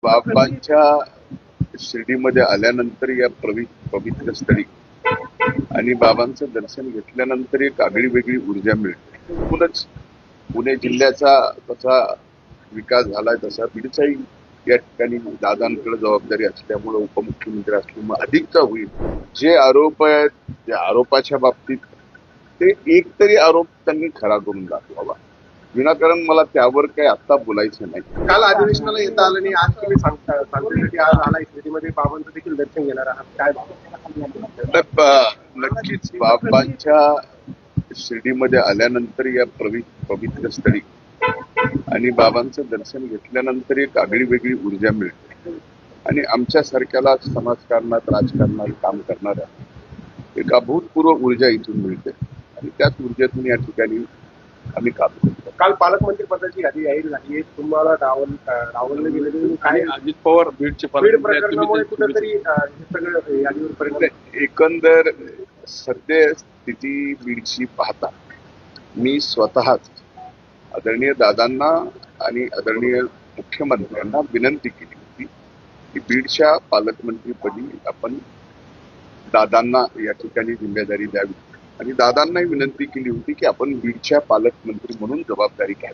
बाबांच्या शिर्डीमध्ये आल्यानंतर या पवित्र स्थळी आणि बाबांचं दर्शन घेतल्यानंतर एक आगळी वेगळी ऊर्जा मिळते. एकूणच पुणे जिल्ह्याचा कसा विकास झालाय तसा बीडचाही या ठिकाणी दादांकडे जबाबदारी असल्यामुळे उपमुख्यमंत्री असल्यामुळे अधिकचा होईल. जे आरोप आहेत त्या आरोपाच्या बाबतीत ते एक तरी आरोप त्यांनी खरा करून दाखवावा. विनाकारण मला त्यावर काही आता बोलायचं नाही. काल अधिवेशनाला येता आलं नाही, आज तुम्ही सांगता की आज आला शिर्डीमध्ये बाबांचं देखील दर्शन घेणार आहात, काय नक्कीच बाबांच्या शिर्डीमध्ये आल्यानंतर या पवित्र स्थळी आणि बाबांचं दर्शन घेतल्यानंतर एक आगळी वेगळी ऊर्जा मिळते आणि आमच्या सारख्याला समाजकारणात राजकारणात काम करणाऱ्या एक अभूतपूर्व ऊर्जा इथून मिळते आणि त्याच ऊर्जेतून या ठिकाणी आम्ही काम करतो. काल पालकमंत्री पदाची यादी जाहीर झाली आहे, तुम्हाला डावललं गेलेलं काय अजित पवार बीड प्रकरणामुळे कुठेतरी सगळं यादीवर एकंदर सद्य स्थिती बीडची पाहता मी स्वतःच आदरणीय दादांना आणि आदरणीय मुख्यमंत्र्यांना विनंती केली होती की बीडच्या पालकमंत्रीपदी आपण दादांना या ठिकाणी जिम्मेदारी द्यावी आणि दादांनाही विनंती केली होती की आपण बीडच्या पालकमंत्री म्हणून जबाबदारी घ्यावी.